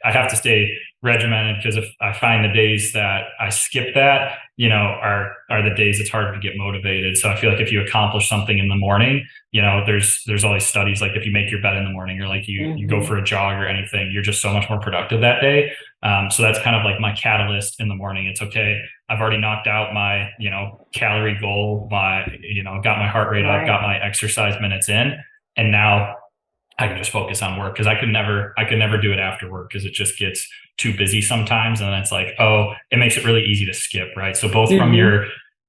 I have to stay regimented, because if I find the days that I skip that, are the days it's harder to get motivated. So I feel like if you accomplish something in the morning, there's all these studies, like if you make your bed in the morning, or like you go for a jog or anything, you're just so much more productive that day. So that's kind of like my catalyst in the morning. It's okay, I've already knocked out my, calorie goal, got my heart rate up, got my exercise minutes in, and now I can just focus on work, because I could never do it after work, because it just gets too busy sometimes. And then it's like, it makes it really easy to skip, right? So both from your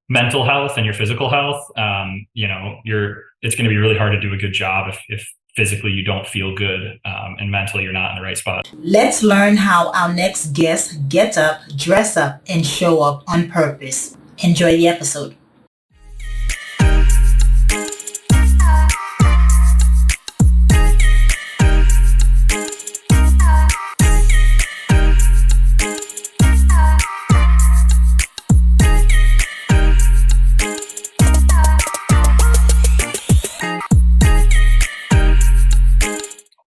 mental health and your physical health, it's going to be really hard to do a good job if physically you don't feel good, and mentally you're not in the right spot. Let's learn how our next guest gets up, dress up, and show up on purpose. Enjoy the episode.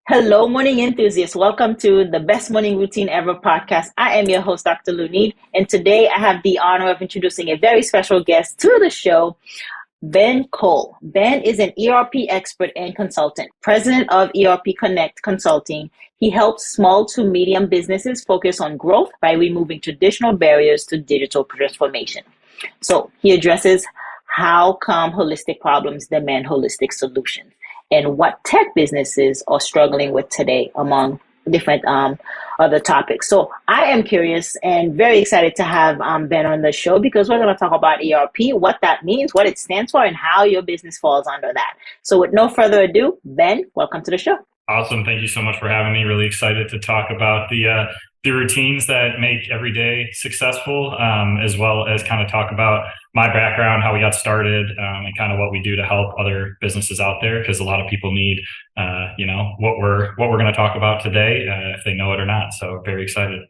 Hello, morning enthusiasts. Welcome to the Best Morning Routine Ever podcast. I am your host, Dr. Lunid, and today I have the honor of introducing a very special guest to the show, Ben Cole. Ben is an ERP expert and consultant, president of ERP Connect Consulting. He helps small to medium businesses focus on growth by removing traditional barriers to digital transformation. So he addresses how come holistic problems demand holistic solutions, and what tech businesses are struggling with today, among different other topics. So I am curious and very excited to have Ben on the show, because we're going to talk about ERP, what that means, what it stands for, and how your business falls under that. So with no further ado, Ben, welcome to the show. Awesome. Thank you so much for having me. Really excited to talk about the routines that make every day successful, as well as kind of talk about my background, how we got started, and kind of what we do to help other businesses out there, because a lot of people need, what we're going to talk about today, if they know it or not. So very excited.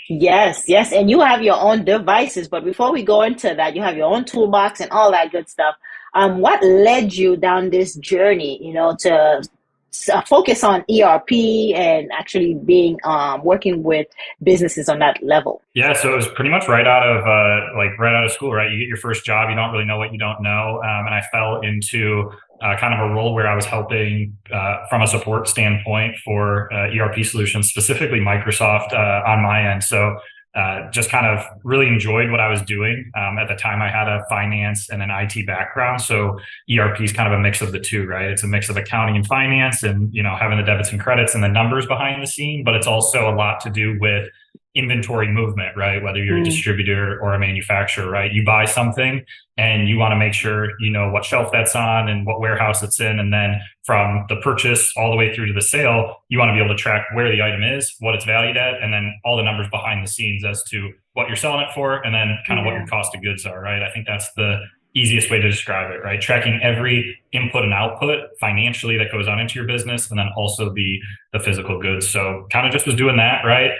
Yes. And you have your own devices, but before we go into that, you have your own toolbox and all that good stuff. What led you down this journey, to focus on ERP and actually being working with businesses on that level? Yeah, so it was pretty much right out of school, right? You get your first job, you don't really know what you don't know, and I fell into kind of a role where I was helping from a support standpoint for ERP solutions, specifically Microsoft on my end. So just kind of really enjoyed what I was doing. At the time, I had a finance and an IT background. So ERP is kind of a mix of the two, right? It's a mix of accounting and finance, and, having the debits and credits and the numbers behind the scene, but it's also a lot to do with inventory movement, right? Whether you're a distributor or a manufacturer, right? You buy something and you want to make sure you know what shelf that's on and what warehouse it's in. And then from the purchase all the way through to the sale, you want to be able to track where the item is, what it's valued at, and then all the numbers behind the scenes as to what you're selling it for, and then kind of what your cost of goods are, right? I think that's the easiest way to describe it, right? Tracking every input and output financially that goes on into your business, and then also the physical goods. So kind of just was doing that, right?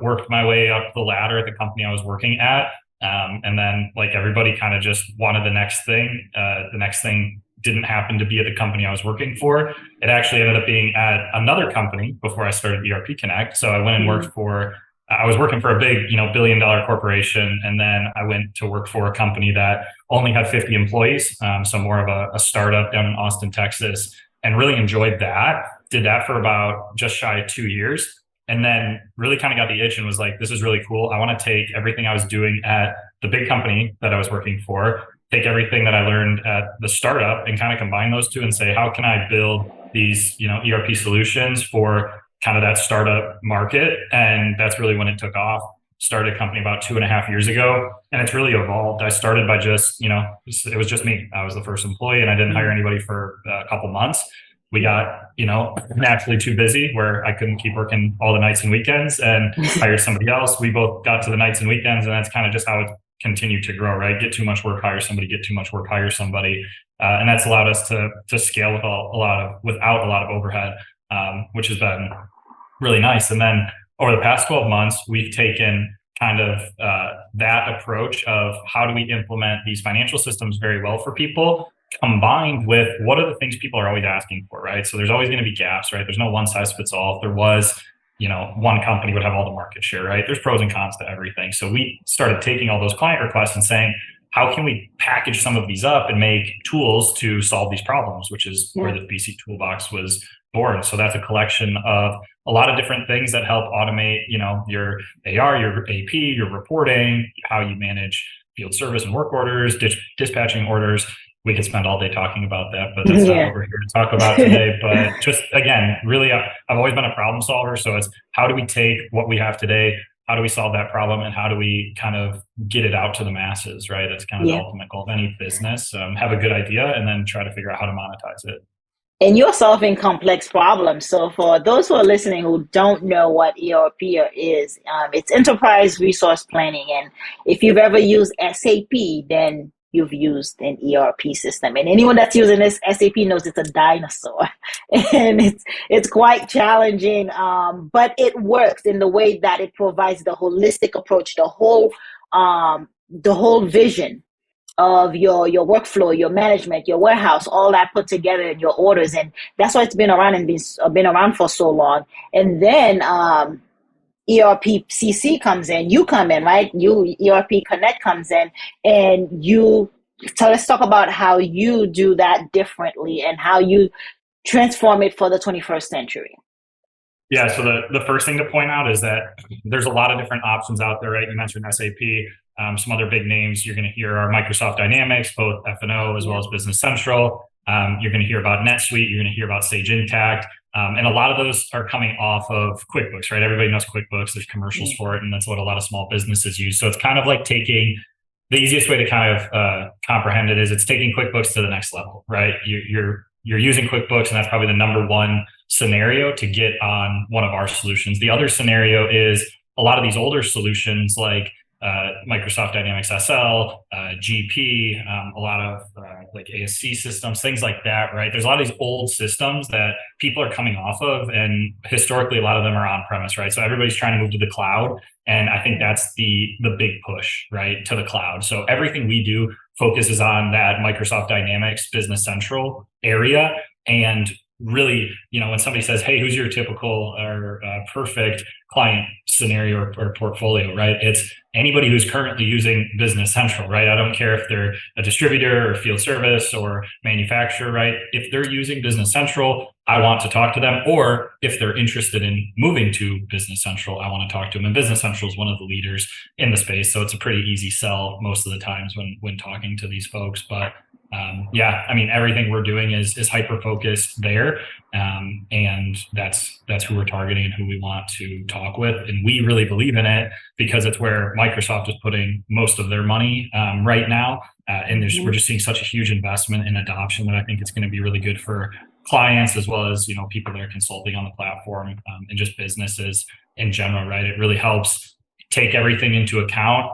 Worked my way up the ladder at the company I was working at. And then, like everybody, kind of just wanted the next thing. The next thing didn't happen to be at the company I was working for. It actually ended up being at another company before I started ERP Connect. So I went and worked for, I was working for a big, billion-dollar corporation. And then I went to work for a company that only had 50 employees. So more of a startup down in Austin, Texas, and really enjoyed that. Did that for about just shy of 2 years. And then really kind of got the itch and was like, this is really cool. I want to take everything I was doing at the big company that I was working for, take everything that I learned at the startup and kind of combine those two and say, how can I build these, ERP solutions for kind of that startup market? And that's really when it took off. Started a company about 2.5 years ago, and it's really evolved. I started by just, it was just me. I was the first employee, and I didn't hire anybody for a couple months. We got, naturally too busy where I couldn't keep working all the nights and weekends, and hired somebody else. We both got to the nights and weekends, and that's kind of just how it continued to grow, right? Get too much work, hire somebody, get too much work, hire somebody. And that's allowed us to scale without a lot of overhead, which has been really nice. And then over the past 12 months, we've taken kind of that approach of how do we implement these financial systems very well for people, combined with what are the things people are always asking for, right? So there's always going to be gaps, right? There's no one size fits all. If there was, one company would have all the market share, right? There's pros and cons to everything. So we started taking all those client requests and saying, how can we package some of these up and make tools to solve these problems, which is where the BC Toolbox was born. So that's a collection of a lot of different things that help automate, your AR, your AP, your reporting, how you manage field service and work orders, dispatching orders. We could spend all day talking about that, but that's not what we're here to talk about today. But just, again, really, I've always been a problem solver. So it's how do we take what we have today, how do we solve that problem, and how do we kind of get it out to the masses, right? That's kind of the ultimate goal of any business. Have a good idea and then try to figure out how to monetize it. And you're solving complex problems. So for those who are listening who don't know what ERP is, it's Enterprise Resource Planning. And if you've ever used SAP, then you've used an ERP system. And anyone that's using this SAP knows it's a dinosaur. And it's quite challenging, but it works in the way that it provides the holistic approach, the whole vision of your workflow, your management, your warehouse, all that put together in your orders. And that's why it's been around and been around for so long. And then ERP CC comes in, you come in, right? ERP Connect comes in, and so let's talk about how you do that differently and how you transform it for the 21st century. Yeah, so the first thing to point out is that there's a lot of different options out there, right? You mentioned SAP. Some other big names you're going to hear are Microsoft Dynamics, both F&O as well as Business Central. You're going to hear about NetSuite. You're going to hear about Sage Intacct. And a lot of those are coming off of QuickBooks, right? Everybody knows QuickBooks. There's commercials for it, and that's what a lot of small businesses use. So it's kind of like taking the easiest way to kind of comprehend it is it's taking QuickBooks to the next level, right? You're using QuickBooks, and that's probably the number one scenario to get on one of our solutions. The other scenario is a lot of these older solutions like Microsoft Dynamics SL, GP, a lot of like ASC systems, things like that, right? There's a lot of these old systems that people are coming off of, and historically a lot of them are on premise, right? So everybody's trying to move to the cloud, and I think that's the big push, right, to the cloud. So everything we do focuses on that Microsoft Dynamics Business Central area. And really, when somebody says, hey, who's your typical or perfect client scenario or portfolio, right? It's anybody who's currently using Business Central, right? I don't care if they're a distributor or field service or manufacturer, right? If they're using Business Central, I want to talk to them. Or if they're interested in moving to Business Central, I want to talk to them. And Business Central is one of the leaders in the space. So it's a pretty easy sell most of the times when talking to these folks. But everything we're doing is hyper-focused there. And that's who we're targeting and who we want to talk with. And we really believe in it because it's where Microsoft is putting most of their money right now. And we're just seeing such a huge investment in adoption that I think it's going to be really good for clients as well as, people that are consulting on the platform and just businesses in general, right? It really helps take everything into account,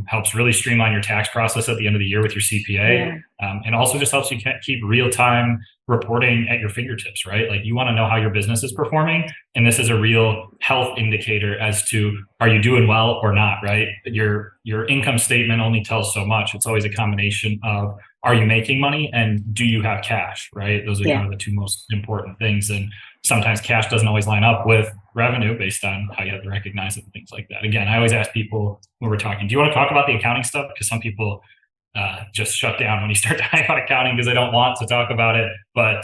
helps really streamline your tax process at the end of the year with your CPA, and also just helps you keep real-time reporting at your fingertips, right? Like you want to know how your business is performing, and this is a real health indicator as to are you doing well or not, right? Your income statement only tells so much. It's always a combination of are you making money and do you have cash, right? Those are kind of the two most important things. And sometimes cash doesn't always line up with revenue based on how you have to recognize it and things like that. Again, I always ask people when we're talking, do you want to talk about the accounting stuff? Because some people just shut down when you start talking about accounting because they don't want to talk about it. But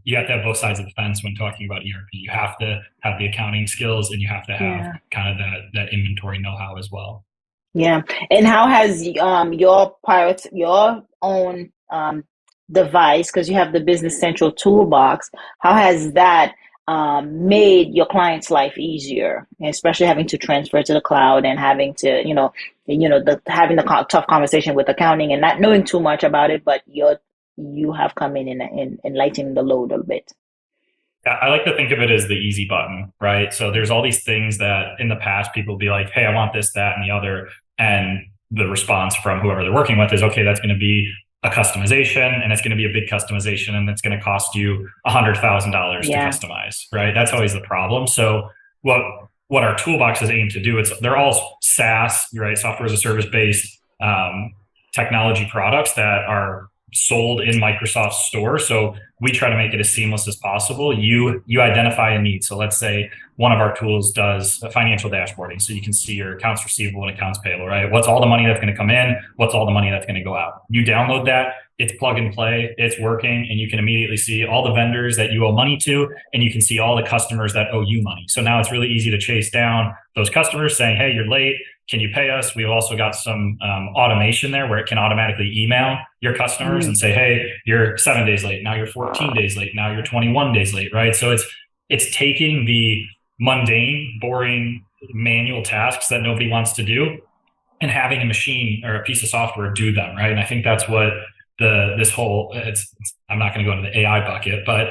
you have to have both sides of the fence when talking about ERP. You have to have the accounting skills and you have to have kind of that inventory know-how as well. Yeah. And how has your own device, because you have the Business Central toolbox, how has that made your client's life easier, especially having to transfer to the cloud and having to, having the tough conversation with accounting and not knowing too much about it, but you have come in and lighten the load a bit? I like to think of it as the easy button, right? So there's all these things that in the past people would be like, hey, I want this, that, and the other. And the response from whoever they're working with is, okay, that's going to be a customization, and it's going to be a big customization, and it's going to cost you $100,000 to customize, right? That's always the problem. So what our toolbox is aimed to do, they're all SaaS, right? Software as a service based technology products that are sold in Microsoft's store. So we try to make it as seamless as possible. You identify a need. So let's say one of our tools does financial dashboarding. So you can see your accounts receivable and accounts payable, right? What's all the money that's going to come in? What's all the money that's going to go out? You download that, it's plug and play, it's working, and you can immediately see all the vendors that you owe money to, and you can see all the customers that owe you money. So now it's really easy to chase down those customers saying, hey, you're late. Can you pay us? We've also got some automation there where it can automatically email your customers and say, hey, you're 7 days late. Now you're 14 days late. Now you're 21 days late, right? So it's taking the mundane, boring, manual tasks that nobody wants to do and having a machine or a piece of software do them, right? And I think that's what this whole, I'm not going to go into the AI bucket, but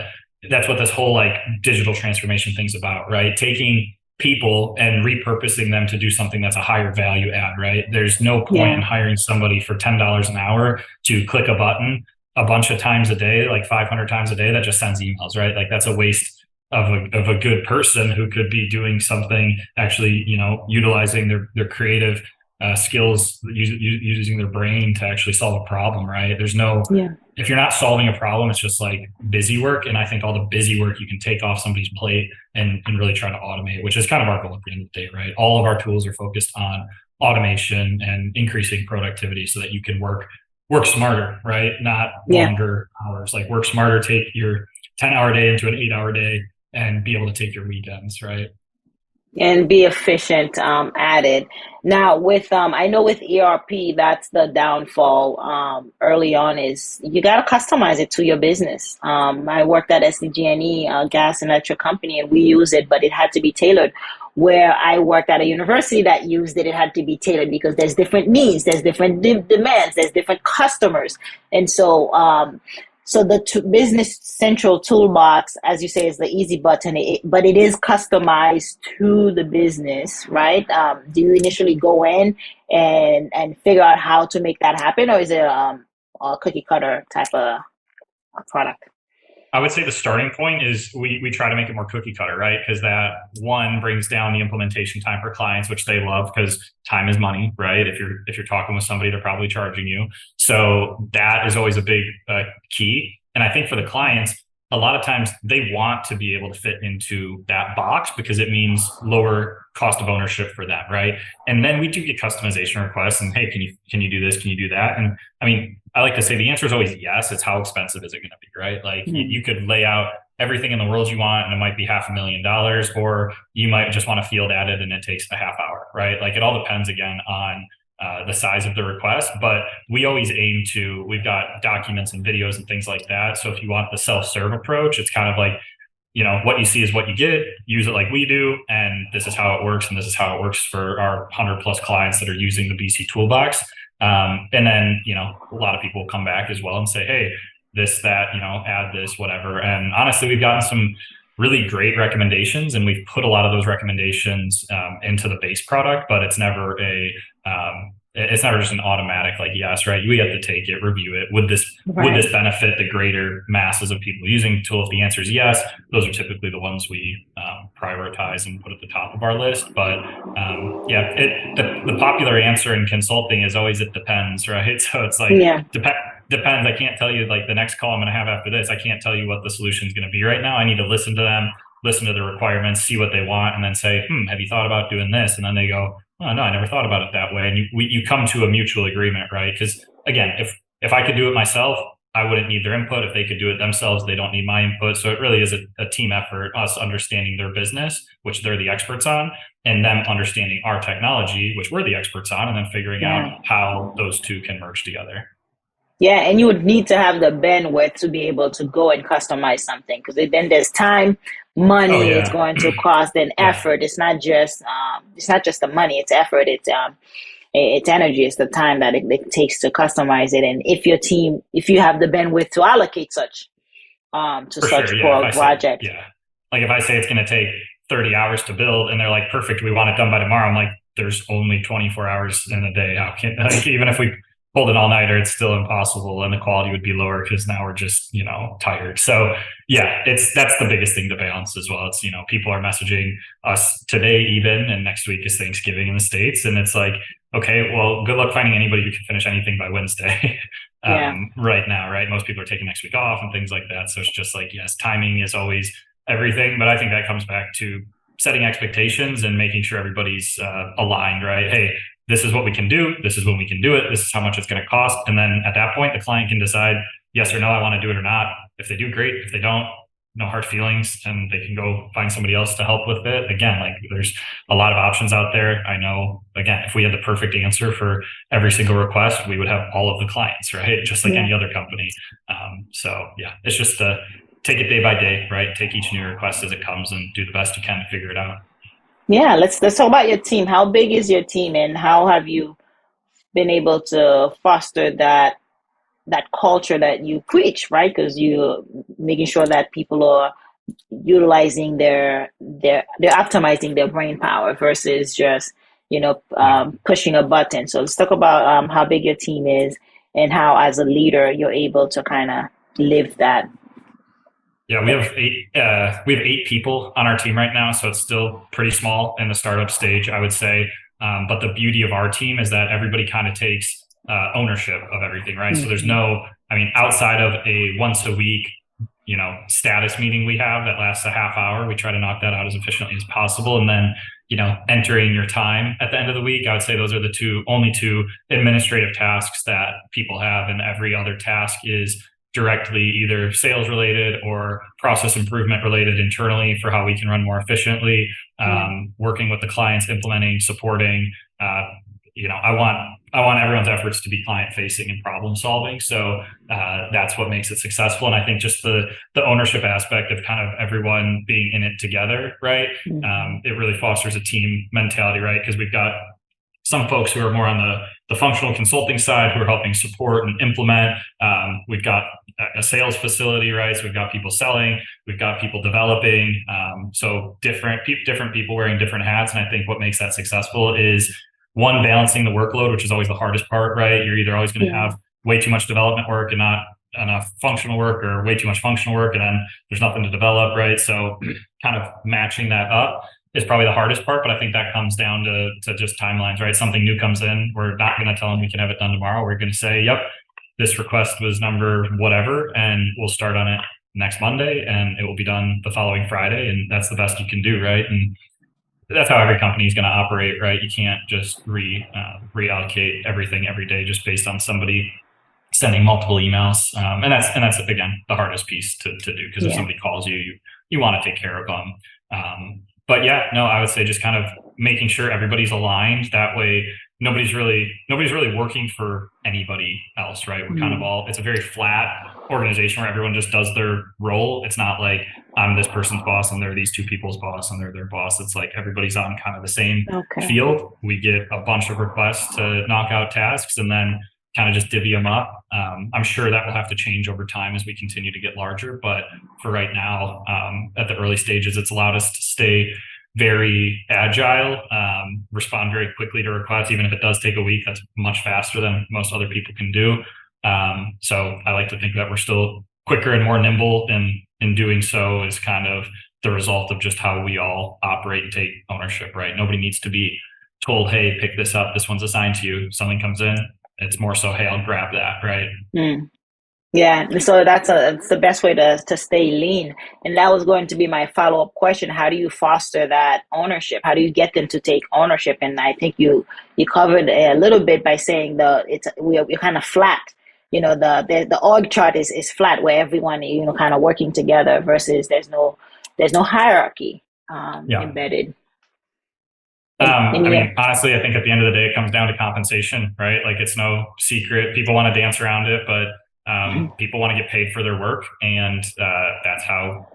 that's what this whole like digital transformation thing's about, right? Taking people and repurposing them to do something that's a higher value add, right? There's no point in hiring somebody for $10 an hour to click a button a bunch of times a day, like 500 times a day, that just sends emails, right? Like that's a waste of a good person who could be doing something, actually, utilizing their creative skills, using their brain to actually solve a problem, right? There's no, if you're not solving a problem, it's just like busy work. And I think all the busy work you can take off somebody's plate and really try to automate, which is kind of our goal at the end of the day, right? All of our tools are focused on automation and increasing productivity so that you can work smarter, right? Not longer hours, like work smarter, take your 10-hour day into an 8-hour day and be able to take your weekends, right? And be efficient at it. Now with I know with ERP, that's the downfall early on, is you got to customize it to your business. I worked at SDG&E, gas and electric company, and we use it, but it had to be tailored. Where I worked at a university that used it, it had to be tailored because there's different needs, there's different demands, there's different customers. And so so the Business Central toolbox, as you say, is the easy button, but it is customized to the business, right? Do you initially go in and figure out how to make that happen, or is it a cookie cutter type of product? I would say the starting point is we try to make it more cookie cutter, right? Because that one brings down the implementation time for clients, which they love because time is money, right? If you're talking with somebody, they're probably charging you. So that is always a big key. And I think for the clients, a lot of times they want to be able to fit into that box because it means lower cost of ownership for them, right? And then we do get customization requests and, hey, can you do this? Can you do that? And I mean, I like to say the answer is always yes. It's how expensive is it going to be, right? Like you could lay out everything in the world you want and it might be $500,000, or you might just want a field added and it takes a half hour, right? Like it all depends again on the size of the request, but we always aim to, we've got documents and videos and things like that. So if you want the self-serve approach, it's kind of like, what you see is what you get, use it like we do. And this is how it works. And this is how it works for our 100+ clients that are using the BC toolbox. And then, a lot of people will come back as well and say, hey, this, that, add this, whatever. And honestly, we've gotten some really great recommendations and we've put a lot of those recommendations into the base product, but it's never it's never just an automatic, like, yes, right. We have to take it, review it. Would this benefit the greater masses of people using the tool? If the answer is yes, those are typically the ones we prioritize and put at the top of our list. But the popular answer in consulting is always, it depends, right? So it's like, depends. I can't tell you like the next call I'm going to have after this. I can't tell you what the solution is going to be right now. I need to listen to them, listen to the requirements, see what they want, and then say, have you thought about doing this? And then they go, oh, no, I never thought about it that way. And you come to a mutual agreement, right? Because again, if I could do it myself, I wouldn't need their input. If they could do it themselves, they don't need my input. So it really is a team effort, us understanding their business, which they're the experts on, and them understanding our technology, which we're the experts on, and then figuring out how those two can merge together. Yeah, and you would need to have the bandwidth to be able to go and customize something, because then there's time, money it's going to cost, and effort. It's not just the money, it's effort, it's energy, it's the time that it takes to customize it. And if you have the bandwidth to allocate such for a project. Like if I say it's going to take 30 hours to build and they're like, perfect, we want it done by tomorrow. I'm like, there's only 24 hours in a day. How can, like, even if we pulled an all-nighter, it's still impossible, and the quality would be lower because now we're just, tired. So yeah, that's the biggest thing to balance as well. It's, people are messaging us today even, and next week is Thanksgiving in the States, and it's like, okay, well, good luck finding anybody who can finish anything by Wednesday. Right now, right? Most people are taking next week off and things like that. So it's just like, yes, timing is always everything, but I think that comes back to setting expectations and making sure everybody's aligned, right? Hey, this is what we can do. This is when we can do it. This is how much it's going to cost. And then at that point, the client can decide yes or no, I want to do it or not. If they do, great. If they don't, no hard feelings, and they can go find somebody else to help with it. Again, like there's a lot of options out there. I know, again, if we had the perfect answer for every single request, we would have all of the clients, right? Just like any other company. So yeah, it's just take it day by day, right? Take each new request as it comes and do the best you can to figure it out. Yeah, let's talk about your team. How big is your team, and how have you been able to foster that culture that you preach, right? Because you're making sure that people are utilizing they're optimizing their brain power versus just pushing a button. So let's talk about how big your team is and how, as a leader, you're able to kind of live that. Yeah, we have 8 people on our team right now, so it's still pretty small in the startup stage, I would say. But the beauty of our team is that everybody kind of takes ownership of everything, right? So there's outside of a once a week, status meeting we have that lasts a half hour, we try to knock that out as efficiently as possible. And then, entering your time at the end of the week, I would say those are the only two administrative tasks that people have. And every other task is directly either sales related or process improvement related internally for how we can run more efficiently, working with the clients, implementing, supporting. I want everyone's efforts to be client facing and problem solving. So that's what makes it successful. And I think just the ownership aspect of kind of everyone being in it together, right? It really fosters a team mentality, right? Because we've got some folks who are more on the functional consulting side who are helping support and implement. We've got a sales facility, right? So we've got people selling, we've got people developing. So different people wearing different hats. And I think what makes that successful is one, balancing the workload, which is always the hardest part, right? You're either always going to have way too much development work and not enough functional work, or way too much functional work and then there's nothing to develop, right? So kind of matching that up is probably the hardest part, but I think that comes down to just timelines, right? Something new comes in, we're not going to tell them we can have it done tomorrow. We're going to say, yep, this request was number whatever, and we'll start on it next Monday, and it will be done the following Friday, and that's the best you can do, right? And that's how every company is going to operate, right? You can't just reallocate everything every day just based on somebody sending multiple emails, and that's again the hardest piece to do, because if somebody calls you want to take care of them. But yeah, no, I would say just kind of making sure everybody's aligned. That way, nobody's really working for anybody else, right? We're kind of it's a very flat organization where everyone just does their role. It's not like I'm this person's boss and they're these two people's boss and they're their boss. It's like everybody's on kind of the same field. We get a bunch of requests to knock out tasks and then kind of just divvy them up. I'm sure that will have to change over time as we continue to get larger. But for right now, at the early stages, it's allowed us to stay very agile, respond very quickly to requests. Even if it does take a week, that's much faster than most other people can do. So I like to think that we're still quicker and more nimble, and in doing so is kind of the result of just how we all operate and take ownership, right? Nobody needs to be told, hey, pick this up, this one's assigned to you. Something comes in, it's more so, hey, I'll grab that, right? Yeah, so that's the best way to stay lean. And that was going to be my follow-up question. How do you foster that ownership? How do you get them to take ownership? And I think you covered a little bit by saying we're kind of flat. The org chart is flat, where everyone kind of working together versus there's no hierarchy embedded. Honestly, I think at the end of the day, it comes down to compensation, right? Like, it's no secret. People want to dance around it, but people want to get paid for their work, and that's how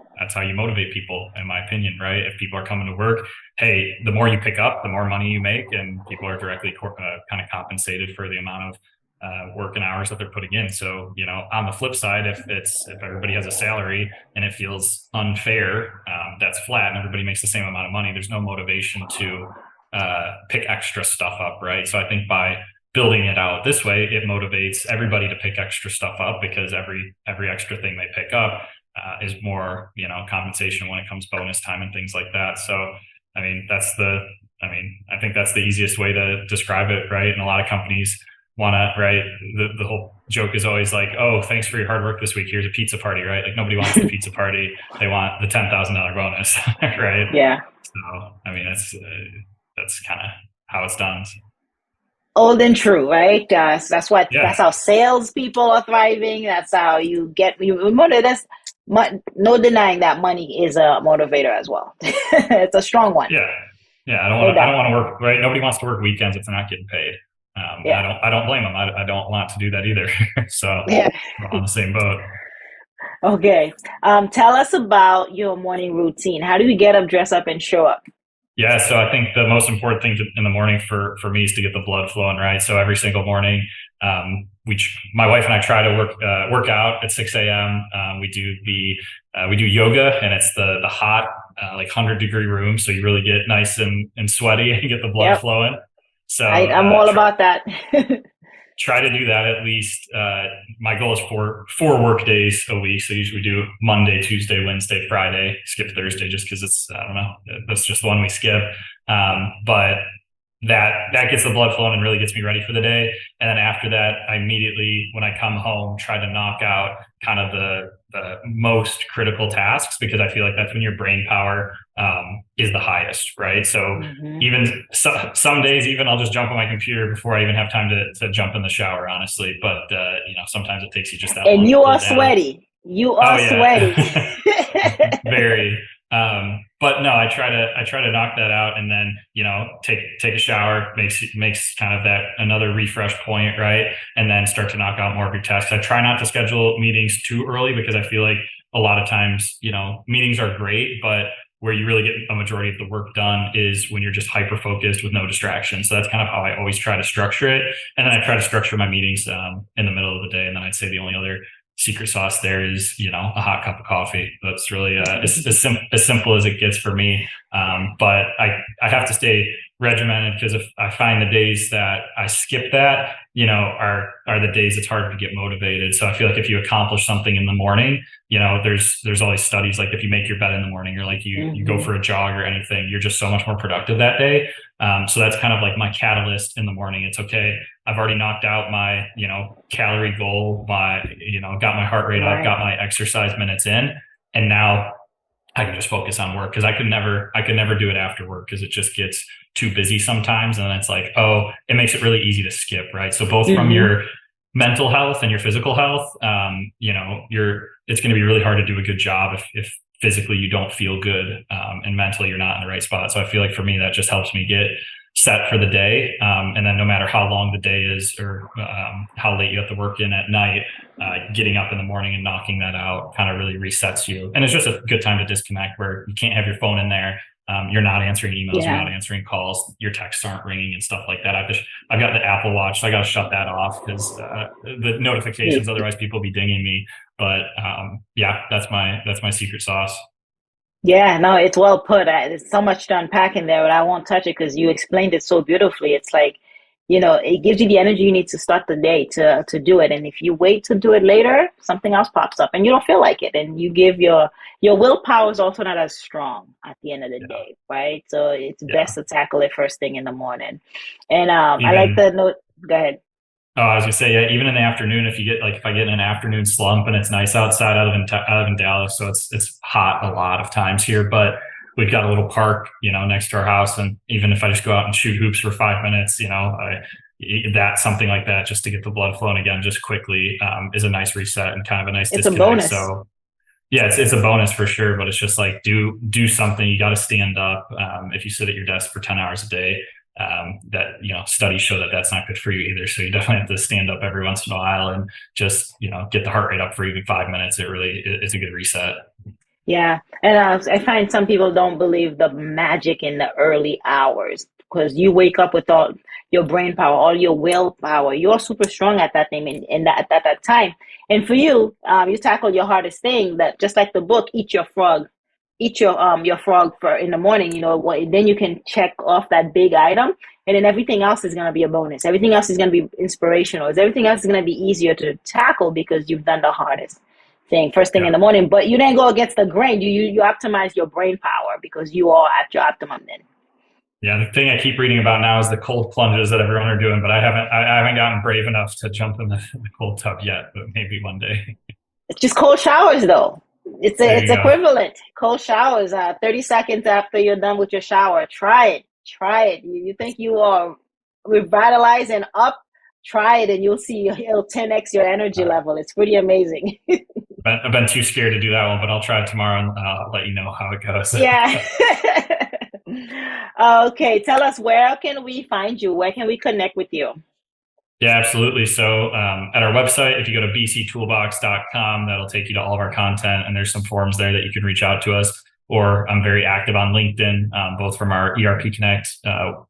you motivate people, in my opinion, right? If people are coming to work, hey, the more you pick up, the more money you make, and people are directly kind of compensated for the amount of work and hours that they're putting in. So, on the flip side, if everybody has a salary and it feels unfair, that's flat and everybody makes the same amount of money, there's no motivation to pick extra stuff up, right? So I think by building it out this way, it motivates everybody to pick extra stuff up, because every extra thing they pick up is more, compensation when it comes bonus time and things like that. So, I mean, I think that's the easiest way to describe it, right? And a lot of companies want to, right? The whole joke is always like, oh, thanks for your hard work this week. Here's a pizza party, right? Like nobody wants the pizza party. They want the $10,000 bonus, right? Yeah. So, I mean, that's kind of how it's done. Old and true, right? That's Yeah. how salespeople are thriving. That's how you get you motivated. No denying that money is a motivator as well. It's a strong one. Yeah. Yeah. I don't want to work, right? Nobody wants to work weekends if they're not getting paid. Yeah. I don't blame them. I don't want to do that either. So Yeah. we're on the same boat. Okay. Tell us about your morning routine. How do you get up, dress up, and show up? Yeah, so I think the most important thing in the morning for me is to get the blood flowing, right? So every single morning, my wife and I try to work out at 6 a.m. We do yoga, and it's the hot like 100-degree room, so you really get nice and sweaty and get the blood flowing. So I'm all about that. Try to do that at least. My goal is four work days a week. So usually do Monday, Tuesday, Wednesday, Friday, skip Thursday just because I don't know, that's just the one we skip. But that gets the blood flowing and really gets me ready for the day. And then after that, I immediately, when I come home, try to knock out kind of the most critical tasks, because I feel like that's when your brain power is the highest, right? So even some days, even I'll just jump on my computer before I even have time to jump in the shower, honestly. But sometimes it takes you just that long. And you are sweaty. You are sweaty. Very. But no, I try to knock that out, and then, take a shower, makes kind of that another refresh point, right? And then start to knock out more of your tasks. I try not to schedule meetings too early, because I feel like a lot of times, meetings are great, but where you really get a majority of the work done is when you're just hyper focused with no distractions. So that's kind of how I always try to structure it. And then I try to structure my meetings in the middle of the day. And then I'd say the only other secret sauce there is, a hot cup of coffee. That's really as simple as it gets for me. But I have to stay regimented, because if I find the days that I skip that, are the days it's hard to get motivated. So I feel like if you accomplish something in the morning, there's all these studies, like if you make your bed in the morning, or like you go for a jog or anything, you're just so much more productive that day. So that's kind of like my catalyst in the morning. It's okay, I've already knocked out my, calorie goal, got my heart rate up, got my exercise minutes in, and now I can just focus on work, because I could never do it after work, because it just gets too busy sometimes. And then it's like, it makes it really easy to skip, right? So both from your mental health and your physical health, it's going to be really hard to do a good job if physically you don't feel good, and mentally you're not in the right spot. So I feel like for me, that just helps me get set for the day. And then no matter how long the day is, or how late you have to work in at night, getting up in the morning and knocking that out kind of really resets you. And it's just a good time to disconnect, where you can't have your phone in there. You're not answering emails, you're not answering calls, your texts aren't ringing and stuff like that. I've got the Apple Watch, so I got to shut that off, because the notifications, otherwise people will be dinging me. But that's my secret sauce. Yeah, no, it's well put. There's so much to unpack in there, but I won't touch it because you explained it so beautifully. It's like, it gives you the energy you need to start the day to do it. And if you wait to do it later, something else pops up and you don't feel like it. And you give your willpower is also not as strong at the end of the day, right? So it's best to tackle it first thing in the morning. And I like the note. Go ahead. Oh, I was gonna say, even in the afternoon, if I get in an afternoon slump and it's nice outside, I live in Dallas, so it's hot a lot of times here, but we've got a little park, next to our house. And even if I just go out and shoot hoops for 5 minutes, that's something like that, just to get the blood flowing again, just quickly, is a nice reset and kind of a nice disconnect. A bonus. So yeah, it's a bonus for sure, but it's just like, do something. You got to stand up. If you sit at your desk for 10 hours a day, that, studies show that that's not good for you either. So you definitely have to stand up every once in a while and just, get the heart rate up for even 5 minutes. It really is a good reset. Yeah. And I find some people don't believe the magic in the early hours, because you wake up with all your brain power, all your willpower. You're super strong at that thing at that time. And for you, you tackle your hardest thing, that just like the book, Eat Your Frog, eat your frog for in the morning, then you can check off that big item, and then everything else is going to be a bonus. Everything else is going to be inspirational. Everything else is going to be easier to tackle because you've done the hardest thing first thing in the morning. But you didn't go against the grain. You optimize your brain power because you are at your optimum then. Yeah, the thing I keep reading about now is the cold plunges that everyone are doing, but I haven't gotten brave enough to jump in the cold tub yet, but maybe one day. It's just cold showers though. It's equivalent. Cold showers, 30 seconds after you're done with your shower. Try it. You think you are revitalized and up, try it and you'll see it'll 10x your energy level. It's pretty amazing. I've been too scared to do that one, but I'll try it tomorrow and I'll let you know how it goes. Yeah. Okay, tell us, where can we find you? Where can we connect with you? Yeah, absolutely. So at our website, if you go to bctoolbox.com, that'll take you to all of our content, and there's some forums there that you can reach out to us. Or I'm very active on LinkedIn, both from our ERP Connect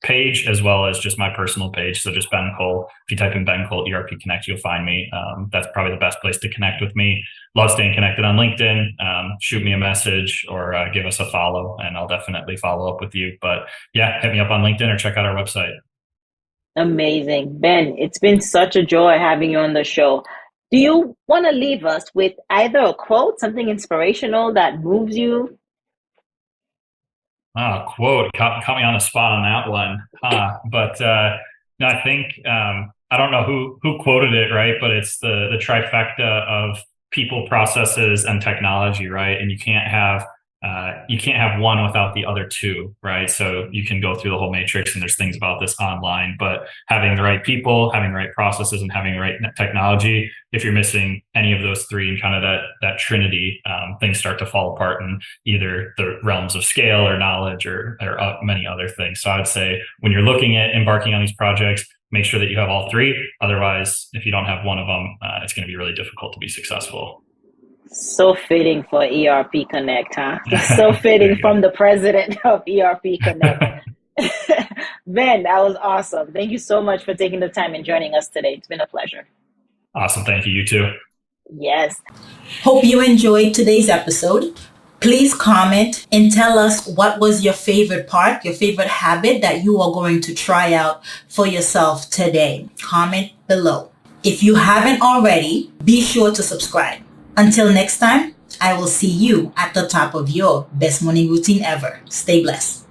page as well as just my personal page. So just Ben Cole. If you type in Ben Cole ERP Connect, you'll find me. That's probably the best place to connect with me. Love staying connected on LinkedIn. Shoot me a message or give us a follow, and I'll definitely follow up with you. But yeah, hit me up on LinkedIn or check out our website. Amazing. Ben, it's been such a joy having you on the show. Do you want to leave us with either a quote, something inspirational that moves you? Quote, caught me on the spot on that one. But no, I think I don't know who quoted it, right? But it's the trifecta of people, processes, and technology, right? And you can't have one without the other two, right? So you can go through the whole matrix, and there's things about this online, but having the right people, having the right processes, and having the right technology, if you're missing any of those three and kind of that trinity, things start to fall apart in either the realms of scale or knowledge or many other things. So I'd say when you're looking at embarking on these projects, make sure that you have all three. Otherwise, if you don't have one of them, it's going to be really difficult to be successful. So fitting for ERP Connect, huh? So fitting from the president of ERP Connect. Ben, that was awesome. Thank you so much for taking the time and joining us today. It's been a pleasure. Awesome. Thank you. You too. Yes. Hope you enjoyed today's episode. Please comment and tell us what was your favorite part, your favorite habit that you are going to try out for yourself today. Comment below. If you haven't already, be sure to subscribe. Until next time, I will see you at the top of your best morning routine ever. Stay blessed.